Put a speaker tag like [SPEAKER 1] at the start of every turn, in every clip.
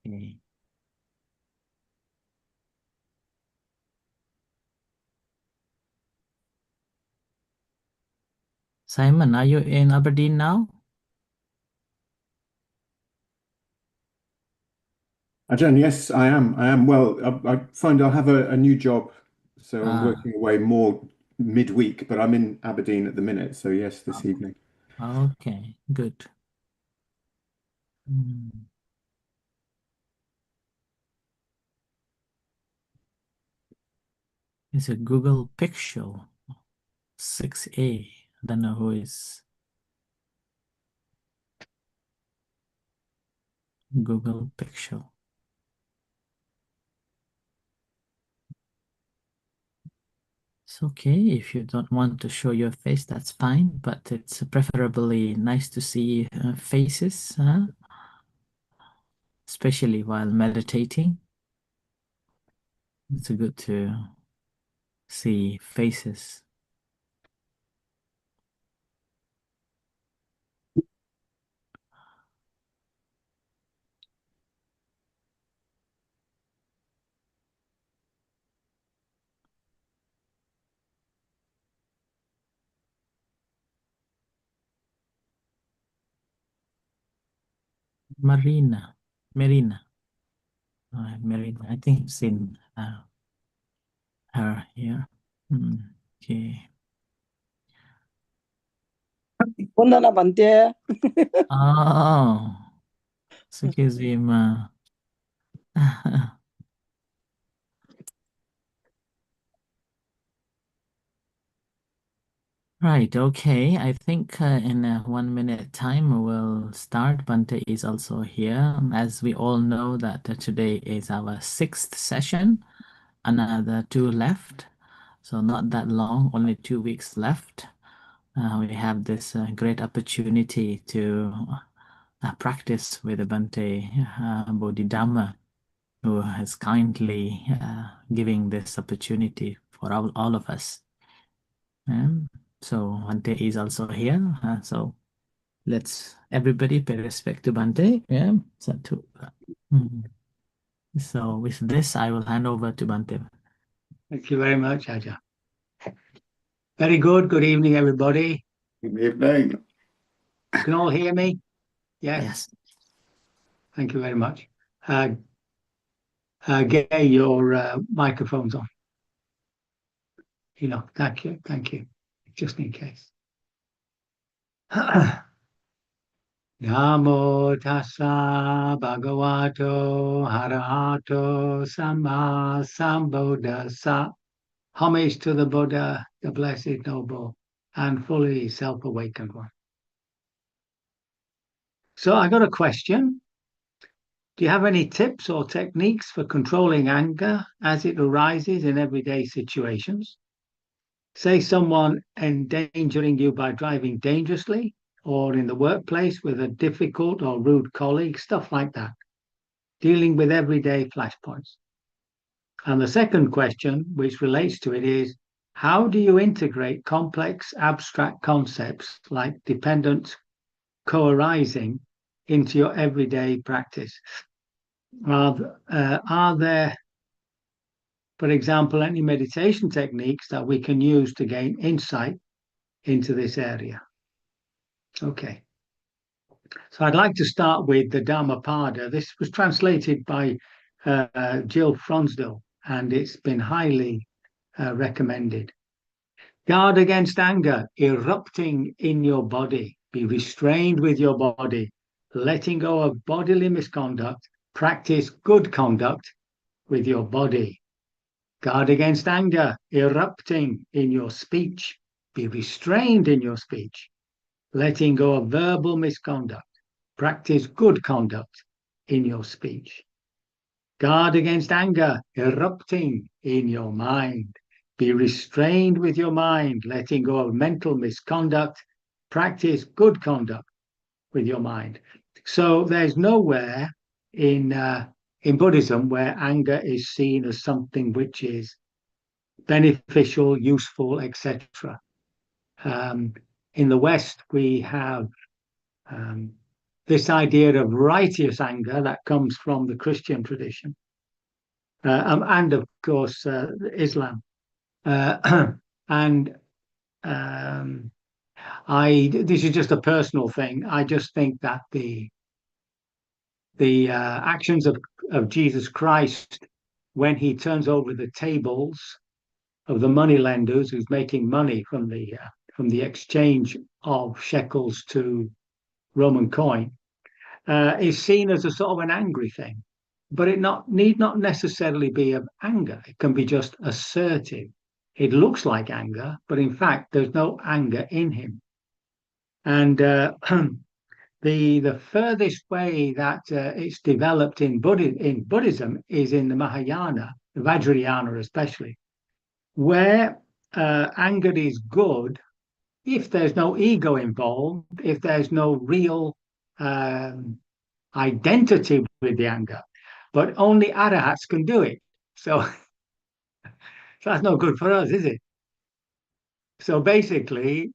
[SPEAKER 1] Okay. Simon, are you in Aberdeen now?
[SPEAKER 2] Ajahn, yes, I am. I am. Well, I find I'll have a new job, so I'm
[SPEAKER 1] Ah,
[SPEAKER 2] working away more midweek, but I'm in Aberdeen at the minute. So yes, this evening.
[SPEAKER 1] okay, good. Hmm. It's a Google Pixel 6A. I don't know who is Google Pixel. It's okay if you don't want to show your face, that's fine, but it's preferably nice to see faces, especially while meditating. It's good to see faces. Marina, Marina. I think I've seen her here. Okay.
[SPEAKER 3] Vandana Bhante.
[SPEAKER 1] Oh, Sukizima. Right, okay. I think in 1 minute time we'll start. Bante is also here. As we all know that today is our sixth session, another two left. So not that long, only 2 weeks left. We have this great opportunity to practice with Bante Bodhidhamma, who has kindly giving this opportunity for all of us. Um, so Bante is also here. So let's everybody pay respect to Bante. Yeah. Mhm. So with this, I will hand over to Bante.
[SPEAKER 4] Thank you very much, Aja. Very good. Good evening, everybody.
[SPEAKER 2] Good evening.
[SPEAKER 4] Can all hear me? Yes.
[SPEAKER 1] Yes.
[SPEAKER 4] Thank you very much. Get your microphones on. Thank you. Thank you. Just in case. Namo tassa bhagavato arahato samma sambuddhassa. Homage to the Buddha, the Blessed Noble, and fully self-awakened one. So I got a question. Do you have any tips or techniques for controlling anger as it arises in everyday situations? Say someone endangering you by driving dangerously, or in the workplace with a difficult or rude colleague, stuff like that. Dealing with everyday flashpoints. And the second question, which relates to it, is how do you integrate complex abstract concepts like dependent co-arising into your everyday practice? Are there, for example, any meditation techniques that we can use to gain insight into this area? Okay. So I'd like to start with the Dhammapada. This was translated by Jill Fronsdal, and it's been highly recommended. Guard against anger erupting in your body. Be restrained with your body. Letting go of bodily misconduct. Practice good conduct with your body. Guard against anger erupting in your speech. Be restrained in your speech. Letting go of verbal misconduct. Practice good conduct in your speech. Guard against anger erupting in your mind. Be restrained with your mind, letting go of mental misconduct. Practice good conduct with your mind. So there's nowhere in Buddhism where anger is seen as something which is beneficial, useful, etc. In the West, we have this idea of righteous anger that comes from the Christian tradition, and of course Islam. And this is just a personal thing. I just think that the actions of Jesus Christ, when he turns over the tables of the money lenders who's making money from the exchange of shekels to Roman coin, is seen as a sort of an angry thing. But it need not necessarily be of anger. It can be just assertive. It looks like anger, but in fact, there's no anger in him. And the furthest way that it's developed in Buddhism is in the Mahayana, the Vajrayana especially, where anger is good if there's no ego involved, if there's no real identity with the anger. But only arahats can do it. So that's no good for us, is it? So basically,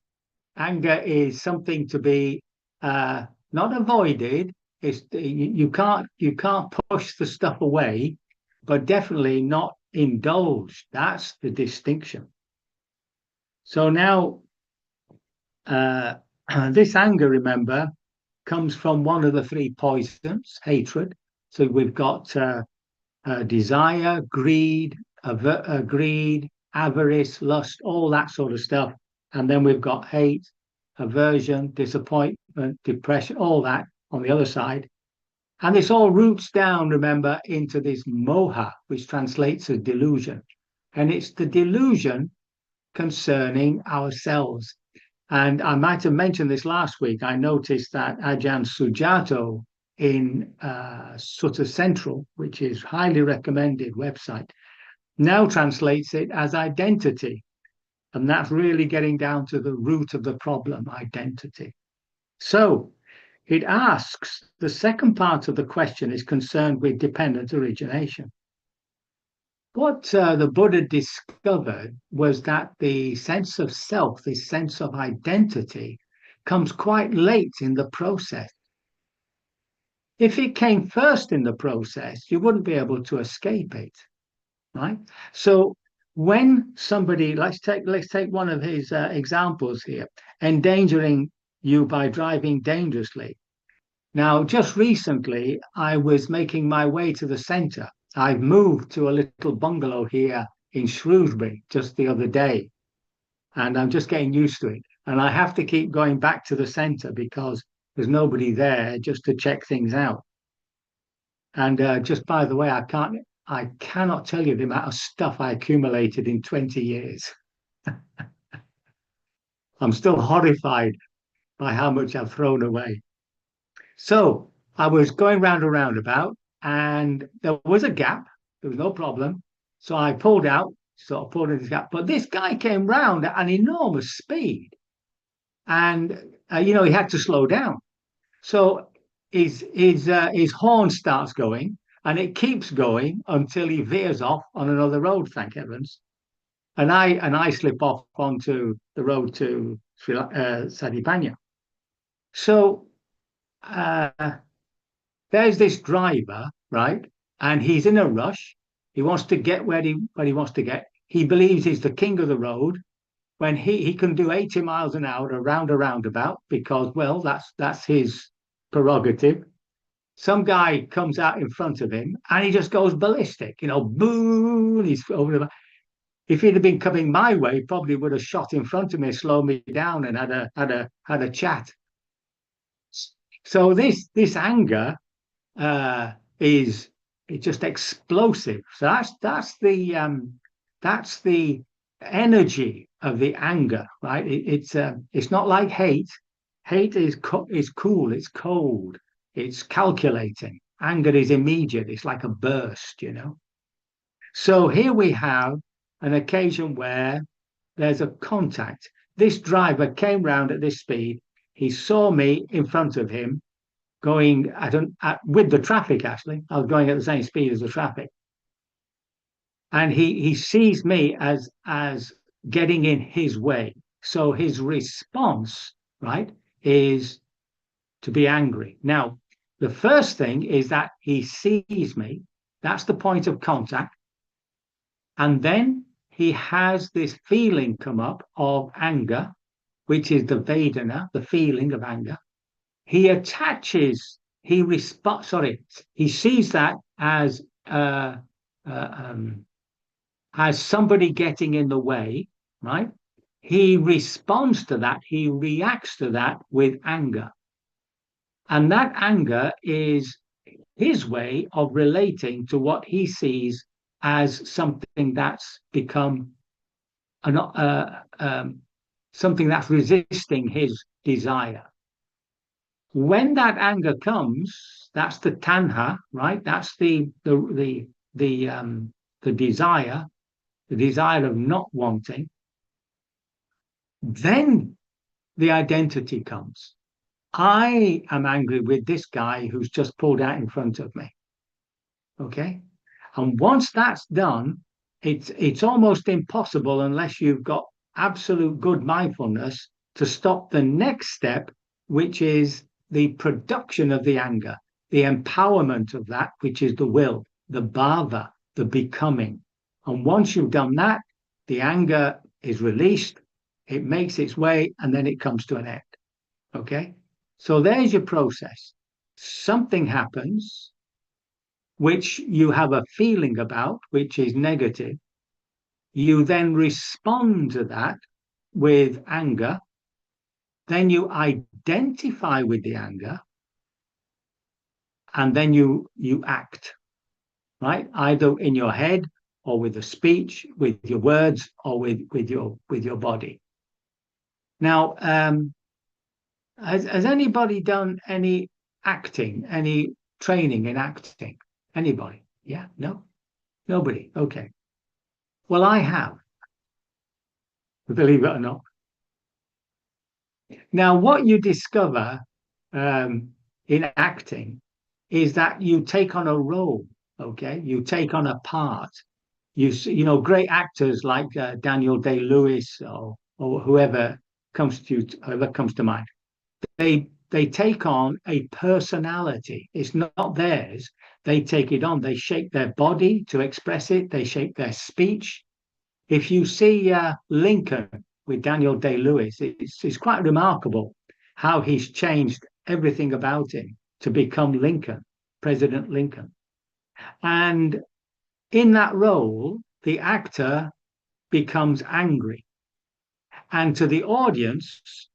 [SPEAKER 4] anger is something to be not avoided. You can't push the stuff away, but definitely not indulged. That's the distinction. So now, this anger, remember, comes from one of the three poisons, hatred. So we've got desire, greed, avarice, lust, all that sort of stuff. And then we've got hate, aversion, disappointment, depression, all that on the other side. And this all roots down, remember, into this moha, which translates as delusion. And it's the delusion concerning ourselves. And I might have mentioned this last week. I noticed that Ajahn Sujato in Sutta Central, which is highly recommended website, now translates it as identity. And that's really getting down to the root of the problem, identity. So it asks, the second part of the question is concerned with dependent origination. What the Buddha discovered was that the sense of self, the sense of identity, comes quite late in the process. If it came first in the process, you wouldn't be able to escape it, right? So when somebody, let's take one of his examples here, endangering you by driving dangerously. Now, just recently, I was making my way to the centre. I've moved to a little bungalow here in Shrewsbury just the other day, and I'm just getting used to it. And I have to keep going back to the centre because there's nobody there just to check things out. And just by the way, I cannot tell you the amount of stuff I accumulated in 20 years. I'm still horrified by how much I've thrown away. So I was going round a roundabout and there was a gap. There was no problem. So I pulled out, sort of pulled in this gap. But this guy came round at an enormous speed. And, he had to slow down. So his horn starts going and it keeps going until he veers off on another road, thank heavens. And I slip off onto the road to Satipanya. So there's this driver, right? And he's in a rush. He wants to get where he wants to get. He believes he's the king of the road when he can do 80 miles an hour around a roundabout because, well, that's his prerogative. Some guy comes out in front of him and he just goes ballistic, boom, he's over the. If he'd have been coming my way, he probably would have shot in front of me, slowed me down, and had a chat. So this anger is just explosive. So that's the energy of the anger, right? It's not like hate. Hate is cool. It's cold. It's calculating. Anger is immediate. It's like a burst, So here we have an occasion where there's a contact. This driver came round at this speed. He saw me in front of him going with the traffic, actually. I was going at the same speed as the traffic. And he sees me as getting in his way. So his response, right, is to be angry. Now, the first thing is that he sees me. That's the point of contact. And then he has this feeling come up of anger, which is the Vedana, the feeling of anger. He attaches, he sees that as somebody getting in the way, right? He responds to that, he reacts to that with anger. And that anger is his way of relating to what he sees as something that's become something that's resisting his desire. When that anger comes, that's the tanha, right? That's the desire, the desire of not wanting. Then the identity comes. I am angry with this guy who's just pulled out in front of me. Okay? And once that's done, it's almost impossible, unless you've got absolute good mindfulness, to stop the next step, which is the production of the anger, the empowerment of that, which is the will, the bhava, the becoming. And once you've done that, the anger is released, it makes its way, and then it comes to an end. Okay? So there's your process. Something happens which you have a feeling about, which is negative. You then respond to that with anger. Then you identify with the anger. And then you act, right? Either in your head or with a speech, with your words, or with your body. Now, has anybody done any acting, any training in acting? Anybody? Yeah? No? Nobody? Okay. Well, I have, believe it or not. Now, what you discover in acting is that you take on a role, okay? You take on a part. You know, great actors like Daniel Day-Lewis or whoever comes to mind. They take on a personality. It's not theirs. They take it on. They shape their body to express it. They shape their speech. If you see Lincoln with Daniel Day-Lewis, it's quite remarkable how he's changed everything about him to become Lincoln, President Lincoln. And in that role, the actor becomes angry. And to the audience,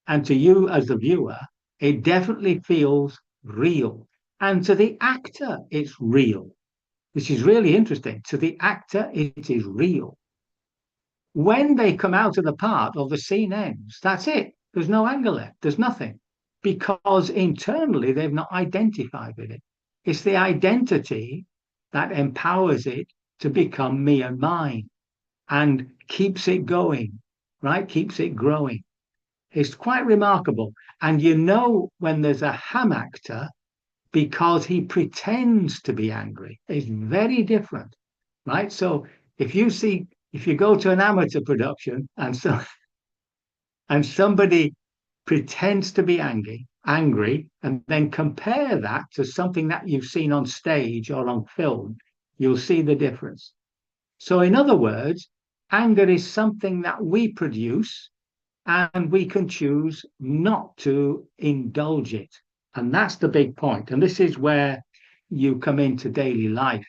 [SPEAKER 4] and to you as the viewer, it definitely feels real. And to the actor, it's real, which is really interesting. To the actor, it is real. When they come out of the part or the scene ends, that's it. There's no anger left. There's nothing. Because internally, they've not identified with it. It's the identity that empowers it to become me and mine and keeps it going, right? Keeps it growing. It's quite remarkable. And you know when there's a ham actor because he pretends to be angry. It's very different, right? So if you go to an amateur production and somebody pretends to be angry, and then compare that to something that you've seen on stage or on film, you'll see the difference. So in other words, anger is something that we produce, and we can choose not to indulge it. And that's the big point. And this is where you come into daily life.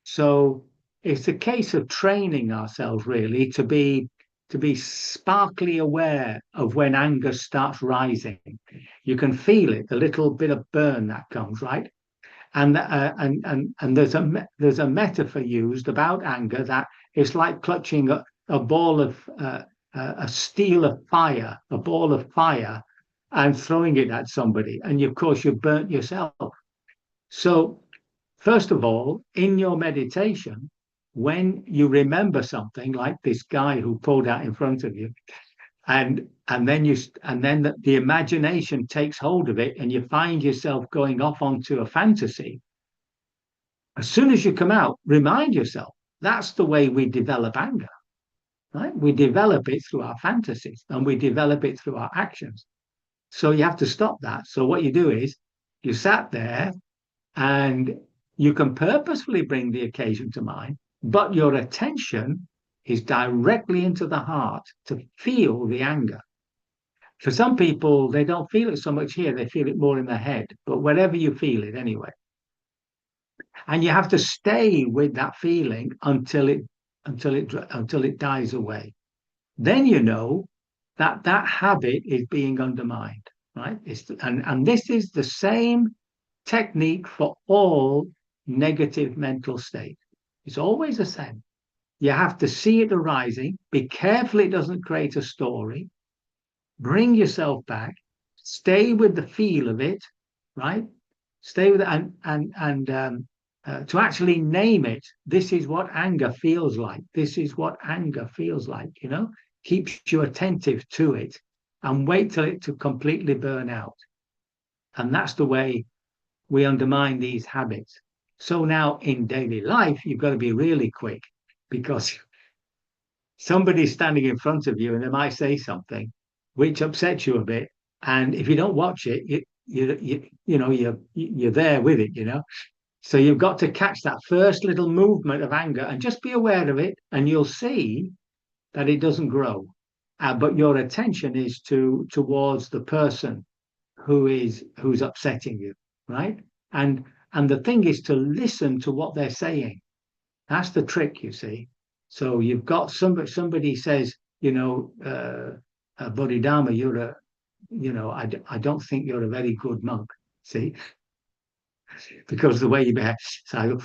[SPEAKER 4] So it's a case of training ourselves really to be sparkly aware of when anger starts rising. You can feel it, the little bit of burn that comes, right? And there's a metaphor used about anger that it's like clutching a ball of a steel of fire, a ball of fire, and throwing it at somebody. And of course, you've burnt yourself. So first of all, in your meditation, when you remember something like this guy who pulled out in front of you, and then the imagination takes hold of it, and you find yourself going off onto a fantasy. As soon as you come out, remind yourself that's the way we develop anger. Right? We develop it through our fantasies, and we develop it through our actions. So you have to stop that. So what you do is you sat there and you can purposefully bring the occasion to mind, but your attention is directly into the heart to feel the anger. For some people, they don't feel it so much here, they feel it more in their head, but wherever you feel it anyway. And you have to stay with that feeling until it dies away. Then you know that that habit is being undermined, right? And this is the same technique for all negative mental state. It's always the same. You have to see it arising, be careful it doesn't create a story, bring yourself back, stay with the feel of it, right? Stay with it and to actually name it. This is what anger feels like. This is what anger feels like, you know, keeps you attentive to it and wait till it to completely burn out. And that's the way we undermine these habits. So now in daily life, you've got to be really quick because somebody's standing in front of you and they might say something which upsets you a bit. And if you don't watch it, you're there with it, you know. So you've got to catch that first little movement of anger and just be aware of it, and you'll see that it doesn't grow. But your attention is towards the person who's upsetting you, right? And the thing is to listen to what they're saying. That's the trick, you see. So you've got somebody says, Bodhidhamma, I don't think you're a very good monk. See, because the way you behave. So I go,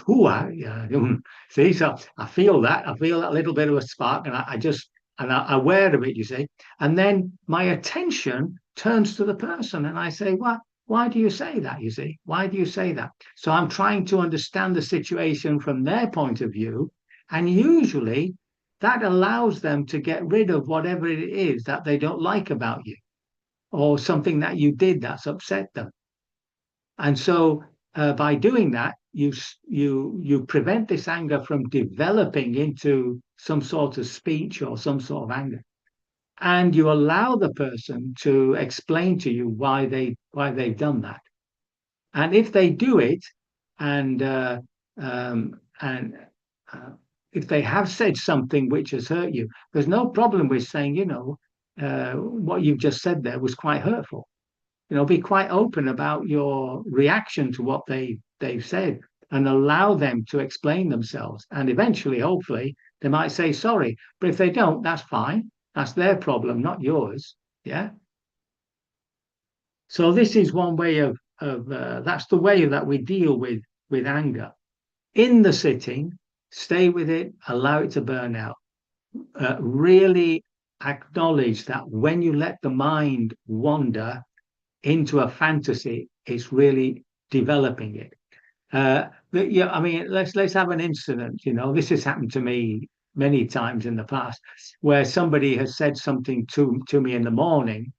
[SPEAKER 4] see, so I feel that little bit of a spark, and I'm aware of it, you see. And then my attention turns to the person, and I say, what? Why do you say that? You see, why do you say that? So I'm trying to understand the situation from their point of view, and usually that allows them to get rid of whatever it is that they don't like about you, or something that you did that's upset them. And so by doing that, you prevent this anger from developing into some sort of speech or some sort of anger, and you allow the person to explain to you why they've done that. And if they do it, and if they have said something which has hurt you, there's no problem with saying, what you've just said there was quite hurtful. Be quite open about your reaction to what they've said, and allow them to explain themselves. And eventually, hopefully, they might say sorry. But if they don't, that's fine. That's their problem, not yours. Yeah. So this is one way of that's the way that we deal with anger. In the sitting, stay with it, allow it to burn out. Really acknowledge that when you let the mind wander into a fantasy, it's really developing it. Let's have an incident. This has happened to me many times in the past, where somebody has said something to me in the morning,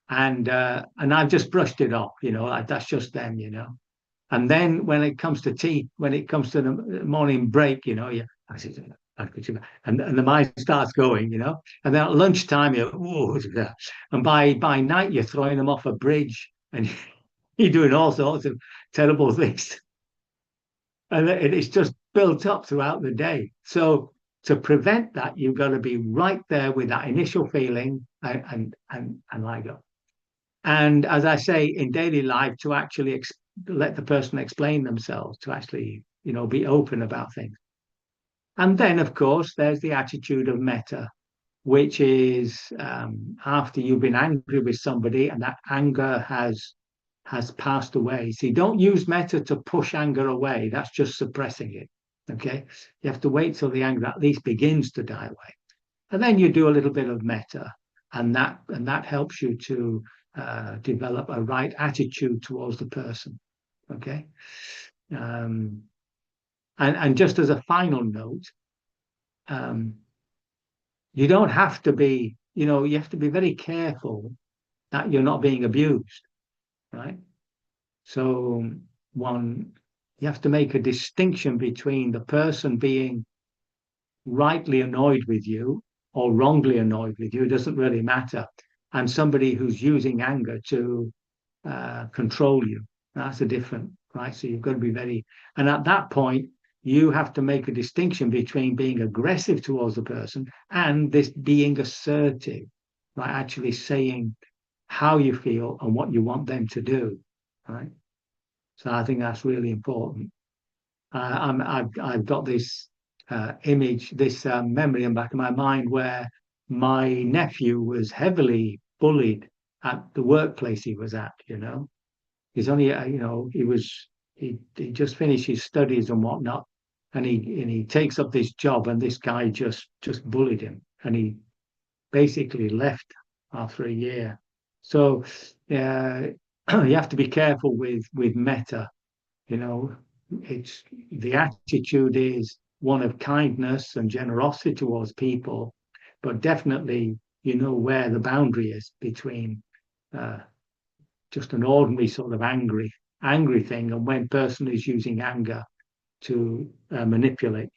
[SPEAKER 4] and I've just brushed it off. Like, that's just them. And then when it comes to tea, when it comes to the morning break, and the mind starts going, and then at lunchtime, and by night you're throwing them off a bridge, and you're doing all sorts of terrible things, and it's just built up throughout the day. So to prevent that, you've got to be right there with that initial feeling and let go. And as I say, in daily life, to actually let the person explain themselves, to actually, be open about things. And then, of course, there's the attitude of metta, which is after you've been angry with somebody and that anger has passed away. See, don't use metta to push anger away. That's just suppressing it. Okay? You have to wait till the anger at least begins to die away. And then you do a little bit of metta, and that helps you to develop a right attitude towards the person. Okay? And just as a final note, you don't have to be, you have to be very careful that you're not being abused, right? So you have to make a distinction between the person being rightly annoyed with you or wrongly annoyed with you. It doesn't really matter. and somebody who's using anger to control you. That's a different, right? So you've got to be very, and at that point, you have to make a distinction between being aggressive towards the person and this being assertive, right? Actually saying how you feel and what you want them to do, right? So I think that's really important. I've got this image, this memory in the back of my mind where my nephew was heavily bullied at the workplace he was at. He's only, he just finished his studies and whatnot, and he takes up this job, and this guy just bullied him, and he basically left after a year. So you have to be careful with metta. It's the attitude is one of kindness and generosity towards people, but definitely where the boundary is between just an ordinary sort of angry thing and when person is using anger to manipulate.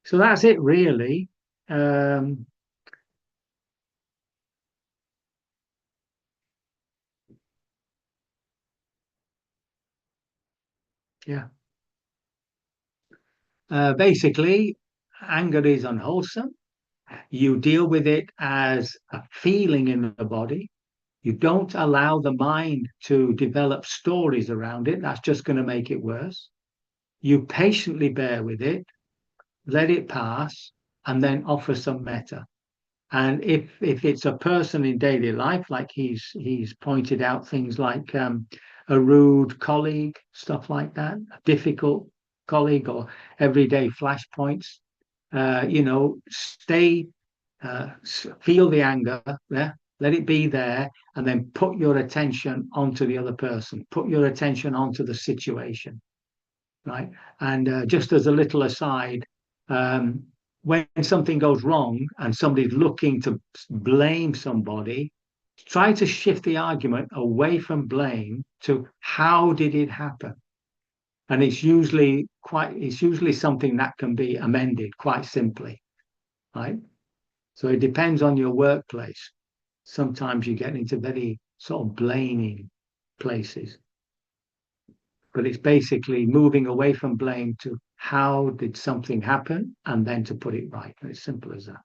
[SPEAKER 4] So that's it really. Yeah. Basically, anger is unwholesome. You deal with it as a feeling in the body. You don't allow the mind to develop stories around it. That's just going to make it worse. You patiently bear with it, let it pass, and then offer some metta. And if it's a person in daily life, like he's pointed out things like a rude colleague, stuff like that, a difficult colleague, or everyday flashpoints, stay, feel the anger there, let it be there, and then put your attention onto the other person, put your attention onto the situation, right? And just as a little aside, when something goes wrong and somebody's looking to blame somebody, try to shift the argument away from blame to how did it happen? And it's usually something that can be amended quite simply, right? So it depends on your workplace. Sometimes you get into very sort of blaming places. But it's basically moving away from blame to how did something happen and then to put it right. It's simple as that.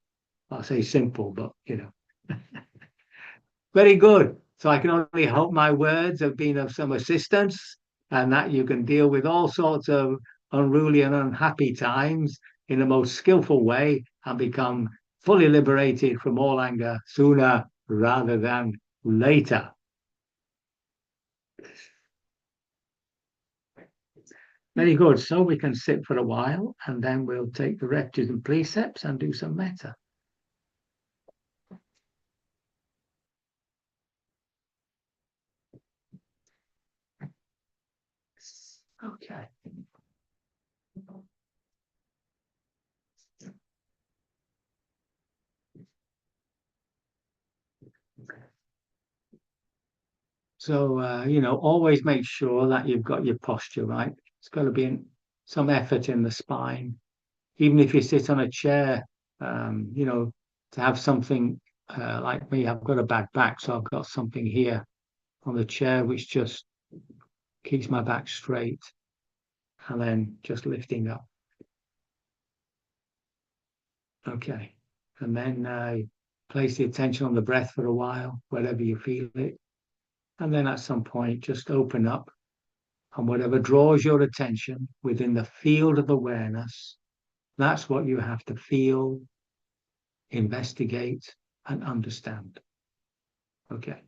[SPEAKER 4] I'll say simple, but very good. So I can only hope my words have been of some assistance and that you can deal with all sorts of unruly and unhappy times in the most skillful way and become fully liberated from all anger sooner rather than later. Very good. So we can sit for a while and then we'll take the refuges and precepts and do some metta. Okay. So, always make sure that you've got your posture right. It's got to be some effort in the spine. Even if you sit on a chair, to have something like me, I've got a bad back, so I've got something here on the chair which just keeps my back straight and then just lifting up. Okay. And then place the attention on the breath for a while, wherever you feel it. And then at some point, just open up and whatever draws your attention within the field of awareness, that's what you have to feel, investigate, and understand. Okay.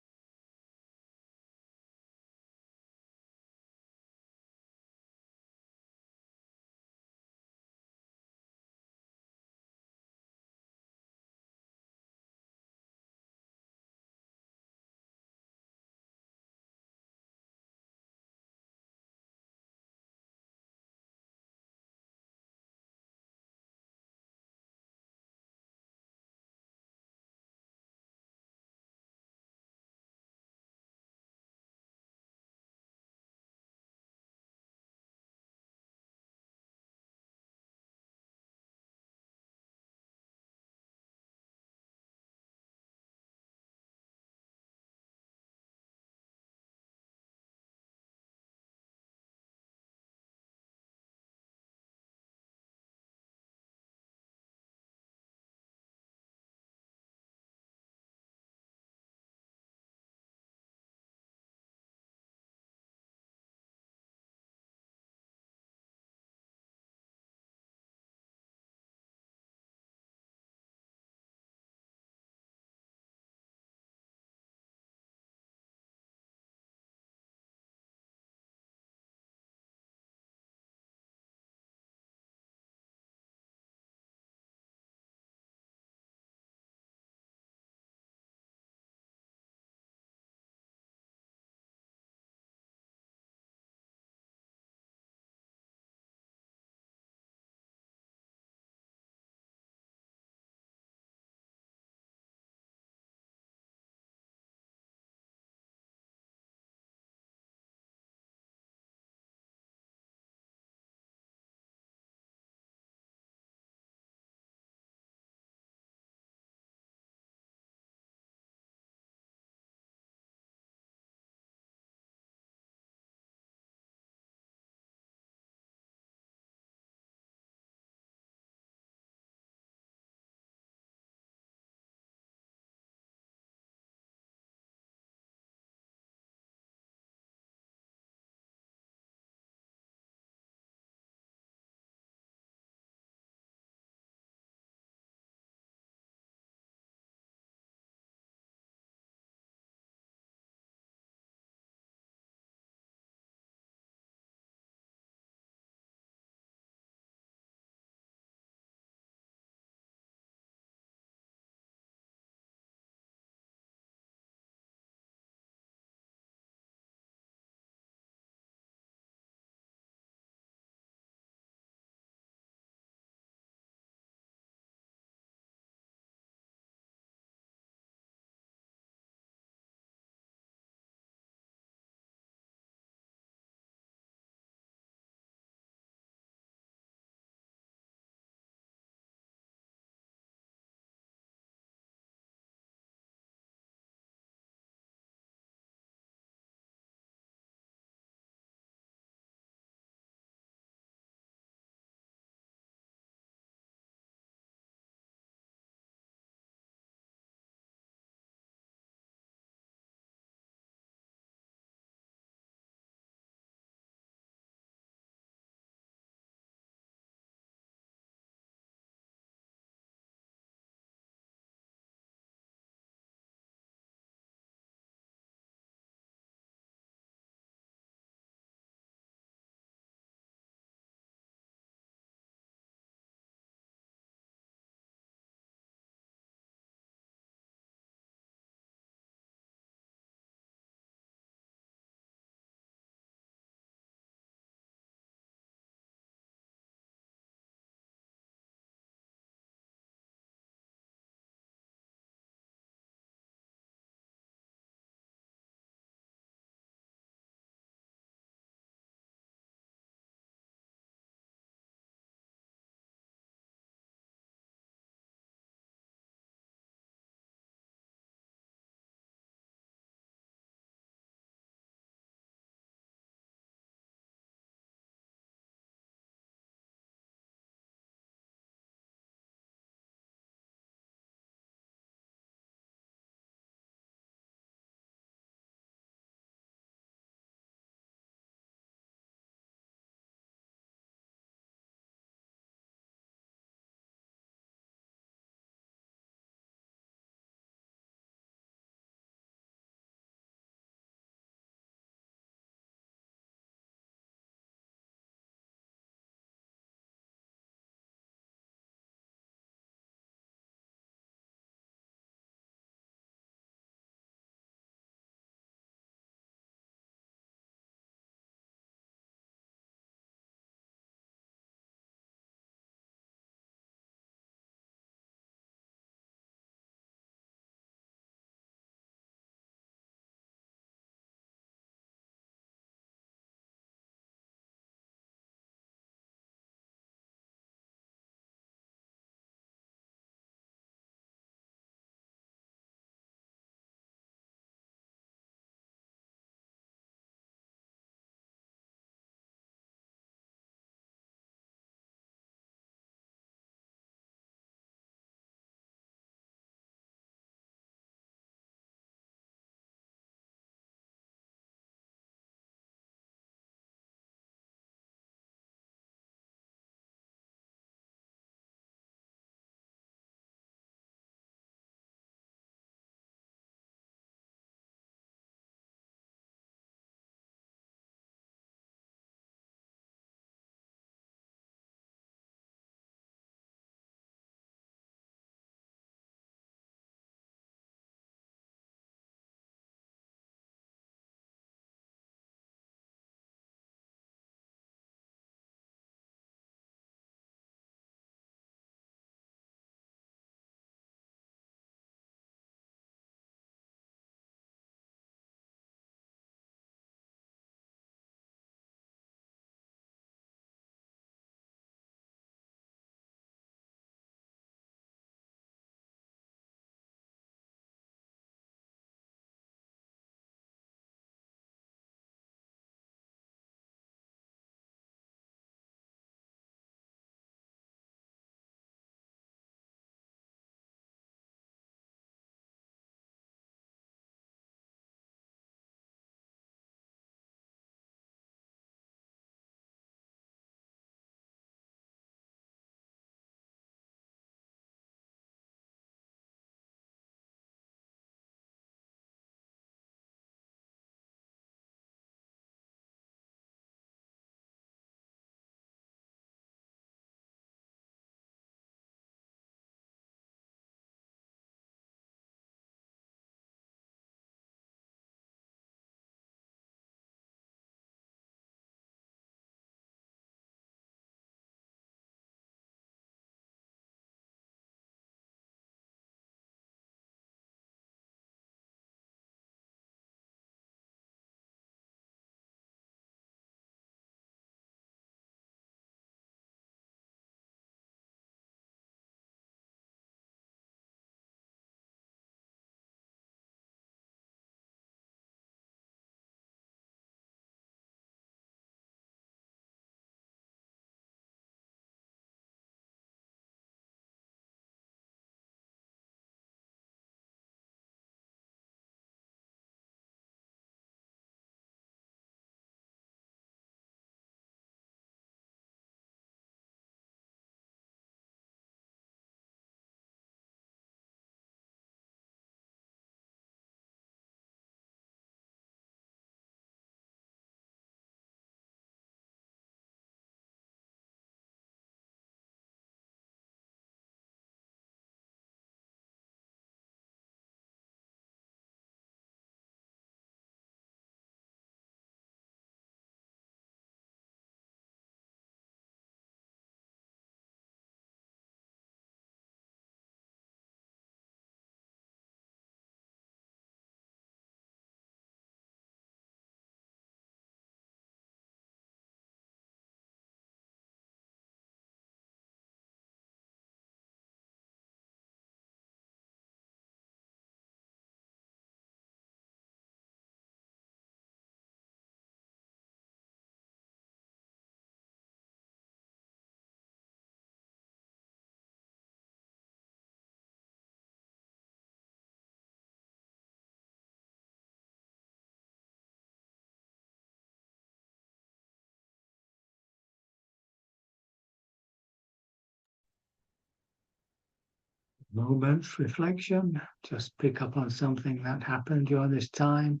[SPEAKER 4] Moments, reflection, just pick up on something that happened during this time.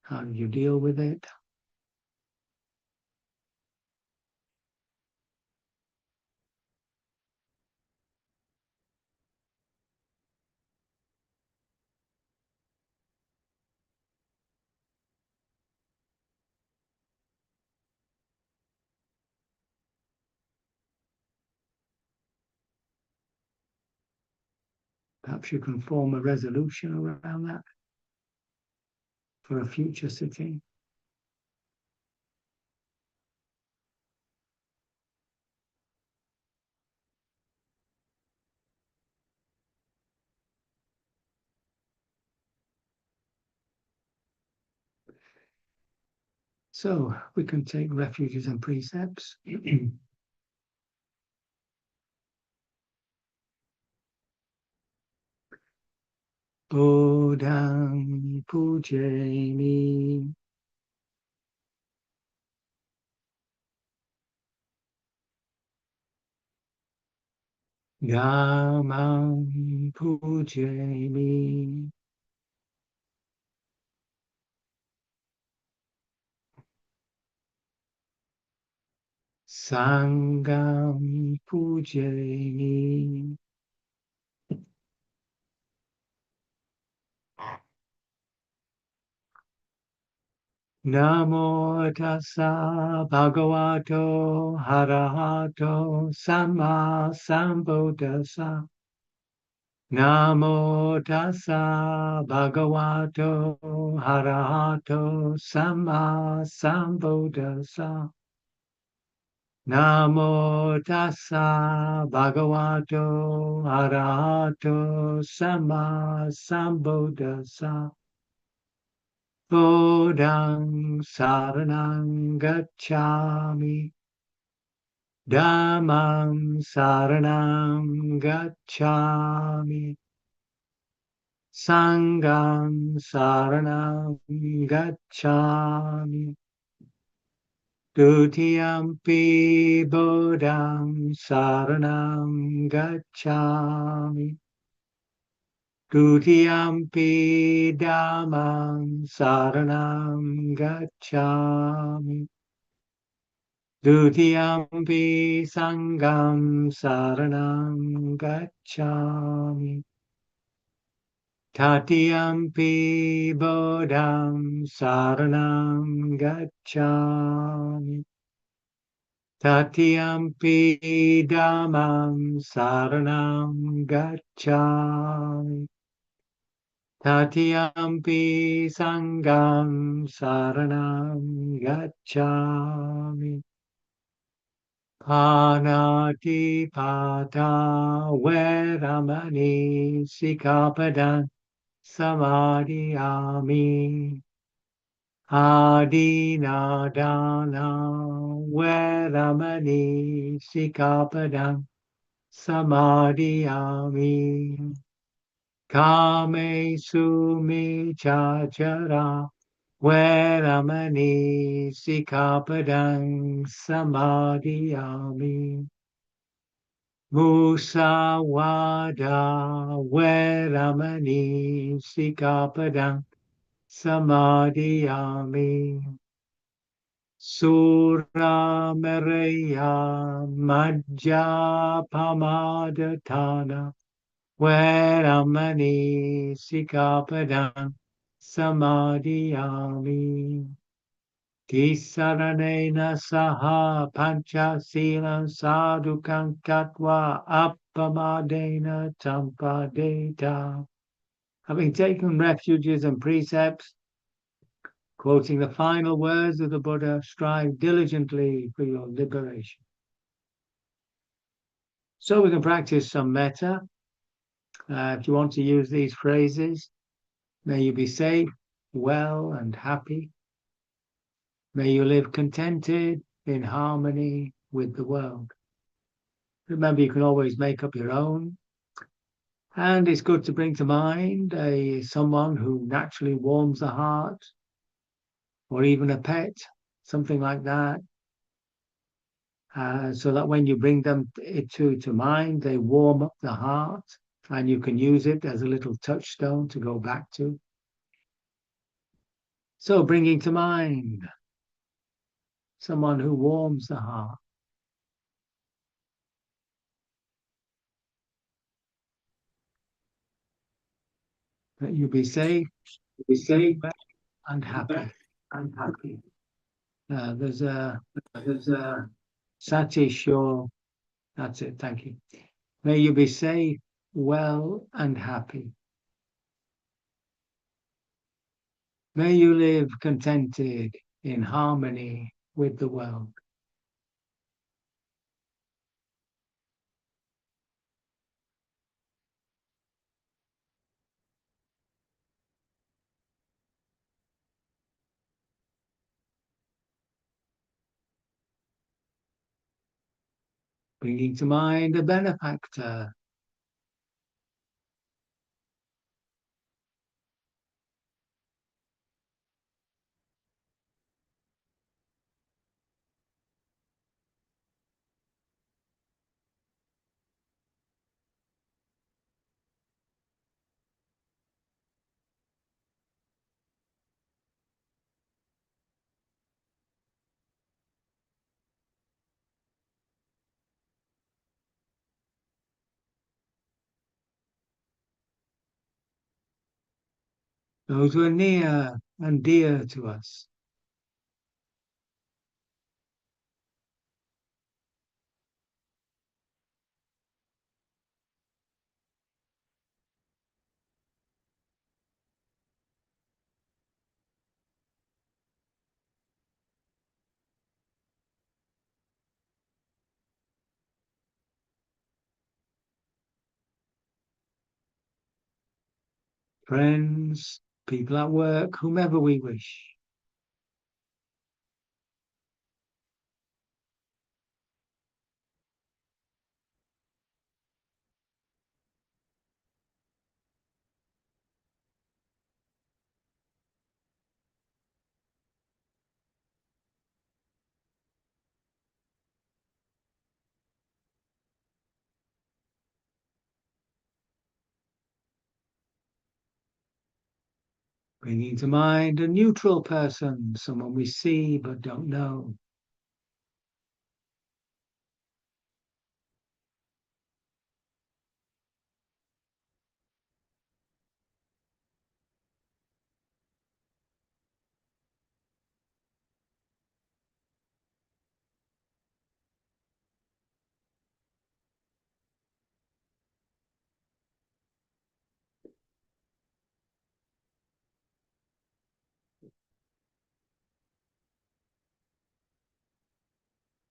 [SPEAKER 4] How did you deal with it? Perhaps you can form a resolution around that for a future sitting. So we can take refuges and precepts. Bodhang pujami. Dhammam pujami. Sangham pujami. Namo tassa bhagavato arahato samma sambuddhassa. Namo tassa bhagavato arahato samma sambuddhassa. Namo tassa bhagavato arahato samma sambuddhassa. Bodhang saranang gacchami. Dhammam saranang gacchami. Sangham saranam gacchami. Dutiyampi bodham saranam gacchami. Dutiyampi dhammam saranam gacchami. Dutiyampi sangham saranam gacchami. Tatiyampi bodham saranam gacchami. Tatiyampi dhammam saranam gacchami. Tatiyampi sangham saranam gacchami. Panati pata veramani sikapadan samadhiyami. Adinadana veramani sikapadam samadhiyami. Kame sumichachara veramani sikapadam samadhiyami. Musawada veramani sikapadam samadhiyami. Sura Maria Majja Pamadatana Veramani Sikapadam Samadhiyami. Tisaranena Saha Pancha Silam Sadhukam Katva Appamadena Tampadeta. Having taken refuges and precepts, quoting the final words of the Buddha, strive diligently for your liberation. So we can practice some metta. If you want to use these phrases, may you be safe, well, and happy. May you live contented in harmony with the world. Remember, you can always make up your own. And it's good to bring to mind someone who naturally warms the heart, or even a pet, something like that. So that when you bring them to mind, they warm up the heart. And you can use it as a little touchstone to go back to. So bringing to mind someone who warms the heart. That you be safe, and happy. There's a Satish Shaw. That's it. Thank you. May you be safe, well, and happy. May you live contented in harmony with the world. Bringing to mind a benefactor. Those who are near and dear to us. Friends, people at work, whomever we wish. Bringing to mind a neutral person, someone we see but don't know.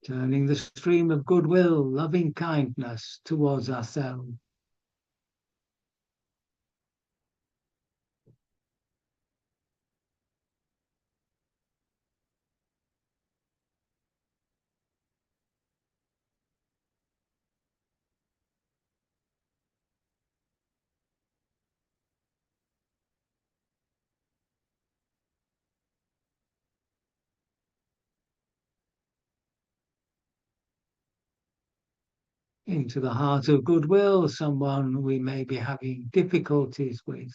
[SPEAKER 4] Turning the stream of goodwill, loving kindness towards ourselves. Into the heart of goodwill, someone we may be having difficulties with.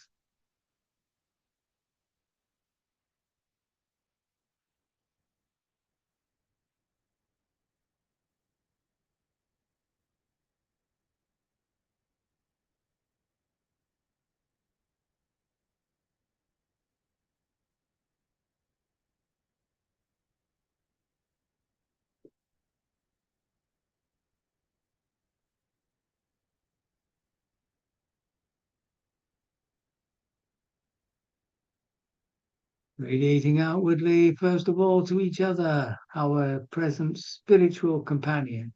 [SPEAKER 4] Radiating outwardly, first of all, to each other, our present spiritual companion.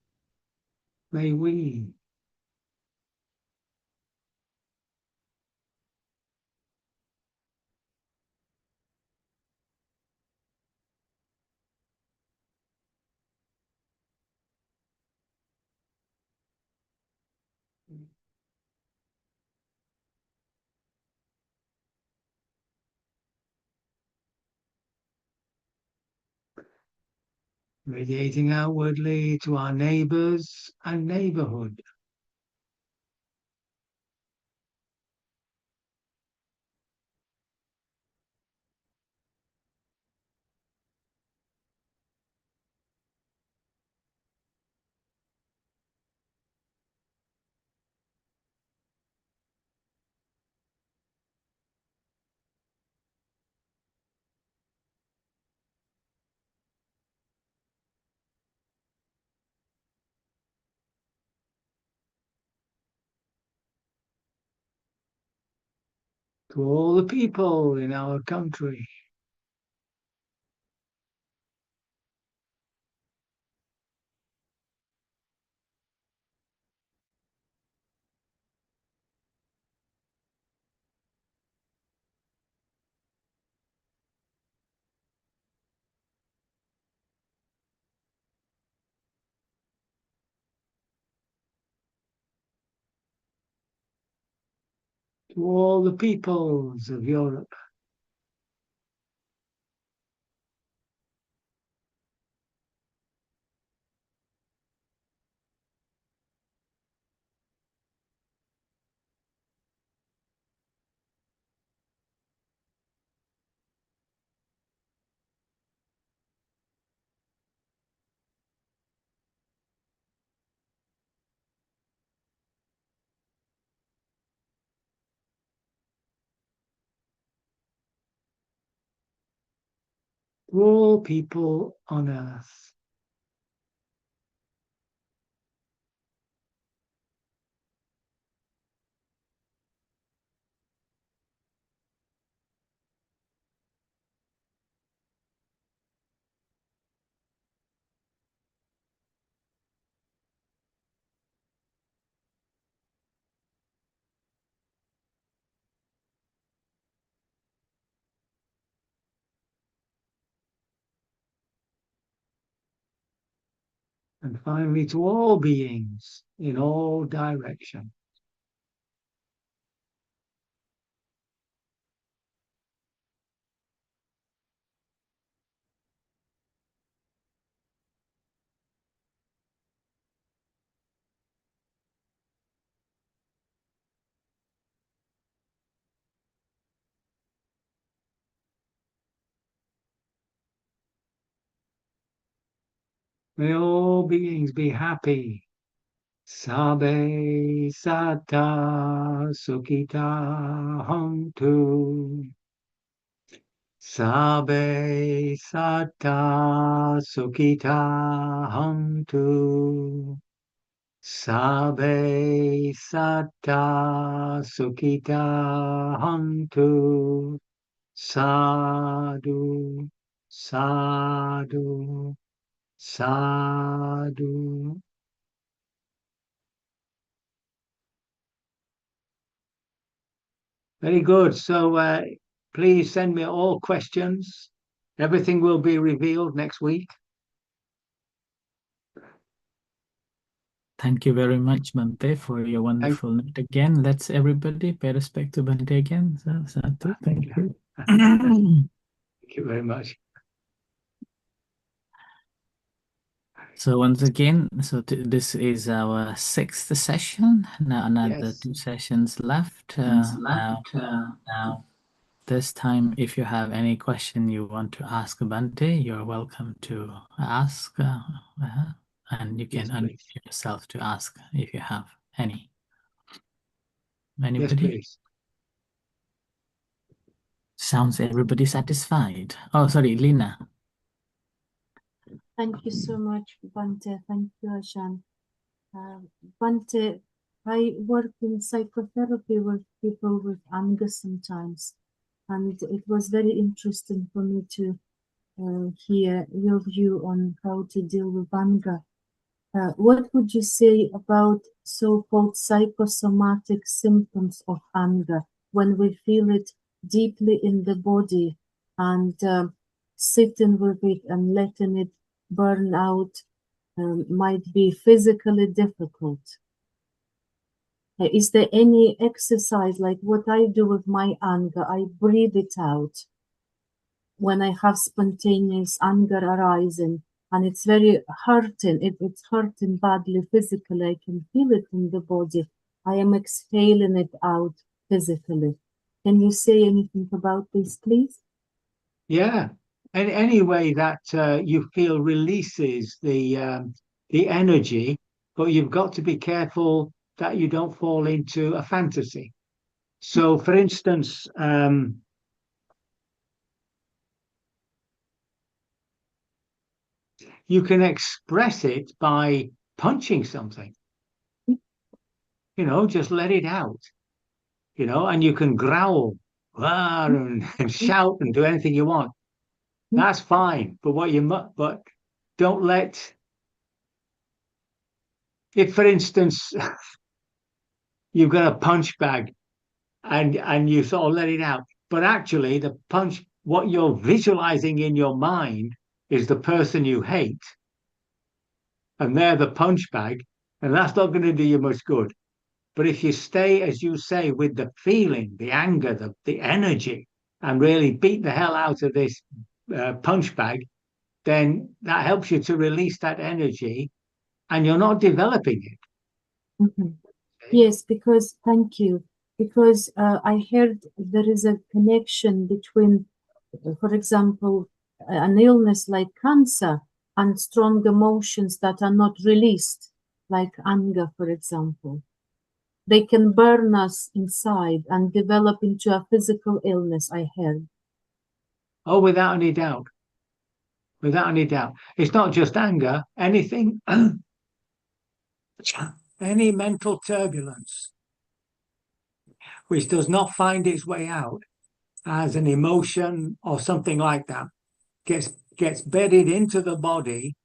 [SPEAKER 4] May we radiating outwardly to our neighbors and neighborhood. to all the people in our country, to all the peoples of Europe, to all people on earth. And finally, to all beings in all directions. May all beings be happy. Sabe sata sukita hantu. Sabe sata sukita hantu. Sabe sata sukita hantu. Sadhu, sadhu, sadhu. Very good. So please send me all questions. Everything will be revealed next week.
[SPEAKER 1] Thank you very much, Bhante, for your wonderful note again. Let's everybody pay respect to Bhante again. Sadhu, thank you.
[SPEAKER 4] Thank you very much.
[SPEAKER 1] So once again, this is our sixth session. Now another
[SPEAKER 4] Yes.
[SPEAKER 1] 2 sessions left. Now, this time, if you have any question you want to ask Bhante, you're welcome to ask, and you can
[SPEAKER 4] Yes,
[SPEAKER 1] unmute
[SPEAKER 4] please.
[SPEAKER 1] yourself to ask if you have any.
[SPEAKER 4] Yes,
[SPEAKER 1] Anybody?
[SPEAKER 4] please.
[SPEAKER 1] Sounds everybody satisfied. Oh, sorry, Lina.
[SPEAKER 5] Thank you so much, Bhante. Thank you, Ashan. Bhante, I work in psychotherapy with people with anger sometimes, and it was very interesting for me to hear your view on how to deal with anger. What would you say about so-called psychosomatic symptoms of anger when we feel it deeply in the body and sitting with it and letting it burn out might be physically difficult? Is there any exercise like what I do with my anger? I breathe it out when I have spontaneous anger arising, and it's very hurting. It's hurting badly physically. I can feel it in the body. I am exhaling it out physically. Can you say anything about this, please?
[SPEAKER 4] Yeah. And any way that you feel releases the energy, but you've got to be careful that you don't fall into a fantasy. So, for instance, you can express it by punching something. Just let it out. And you can growl "Ah," and shout and do anything you want. That's fine. But but don't let, if for instance, you've got a punch bag and you sort of let it out, but actually what you're visualizing in your mind is the person you hate, and they're the punch bag, and that's not going to do you much good. But if you stay, as you say, with the feeling, the anger, the energy, and really beat the hell out of this punch bag, then that helps you to release that energy, and you're not developing it.
[SPEAKER 5] Mm-hmm. Yes, because thank you. Because I heard there is a connection between, for example, an illness like cancer and strong emotions that are not released, like anger, for example. They can burn us inside and develop into a physical illness, I heard.
[SPEAKER 4] Oh, without any doubt. Without any doubt. It's not just anger, anything, any mental turbulence which does not find its way out as an emotion or something like that gets bedded into the body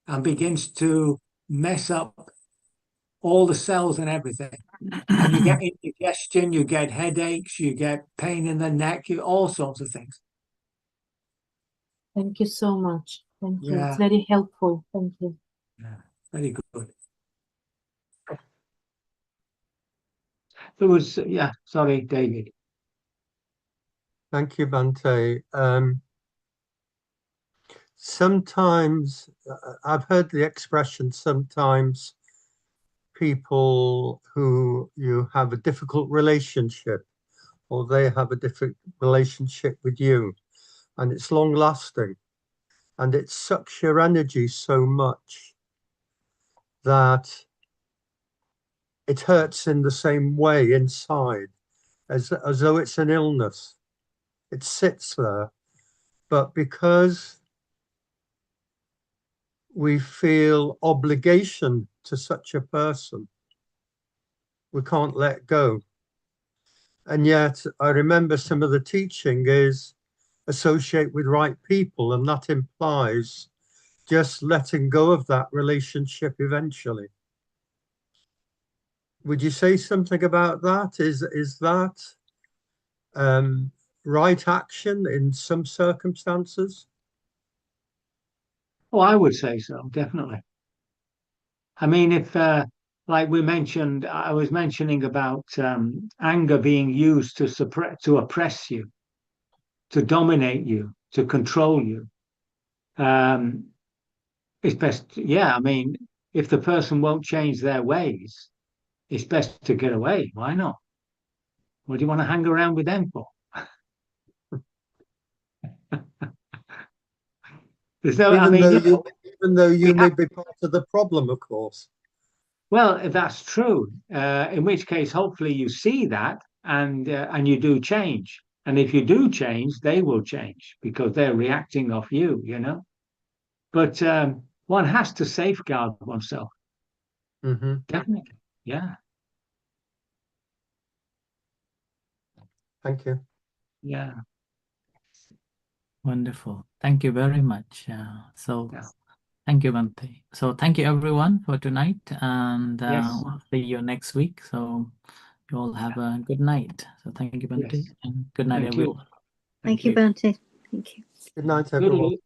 [SPEAKER 4] and begins to mess up all the cells and everything. And you get indigestion, you get headaches, you get pain in the neck, all sorts of things.
[SPEAKER 5] Thank you so much. Thank you.
[SPEAKER 4] Yeah.
[SPEAKER 5] It's very helpful. Thank you.
[SPEAKER 4] Yeah, very good. There was, yeah, sorry, David.
[SPEAKER 6] Thank you, Bhante. Sometimes I've heard the expression, sometimes people who you have a difficult relationship, or they have a different relationship with you, and it's long lasting, and it sucks your energy so much that it hurts in the same way inside, as though it's an illness. It sits there, but because we feel obligation to such a person, we can't let go. And yet I remember some of the teaching is associate with right people, and that implies just letting go of that relationship eventually. Would you say something about that? Is that right action in some circumstances?
[SPEAKER 4] Oh, I would say so, definitely. I mean, if like we mentioned, I was mentioning about anger being used to oppress you, to dominate you, to control you. It's best, yeah. I mean, if the person won't change their ways, it's best to get away. Why not? What do you want to hang around with them for? There's no, I mean,
[SPEAKER 6] even though you may be part of the problem, of course.
[SPEAKER 4] Well, if that's true, in which case, hopefully you see that and you do change. And if you do change, they will change because they're reacting off you, you know. But one has to safeguard oneself.
[SPEAKER 6] Mm-hmm.
[SPEAKER 4] Definitely. Yeah.
[SPEAKER 6] Thank you.
[SPEAKER 4] Yeah.
[SPEAKER 1] Wonderful. Thank you very much.
[SPEAKER 4] Yeah.
[SPEAKER 1] Thank you, Bhante. So thank you everyone for tonight, and
[SPEAKER 4] Yes.
[SPEAKER 1] we'll see you next week. So you all have a good night. So thank you, Bhante,
[SPEAKER 4] Yes.
[SPEAKER 1] and good night,
[SPEAKER 4] Thank you.
[SPEAKER 1] everyone.
[SPEAKER 7] Thank you, Bhante. Thank you.
[SPEAKER 6] Good night, everyone.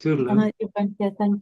[SPEAKER 4] Toodaloo.
[SPEAKER 5] Thank you, Bhante. Thank you.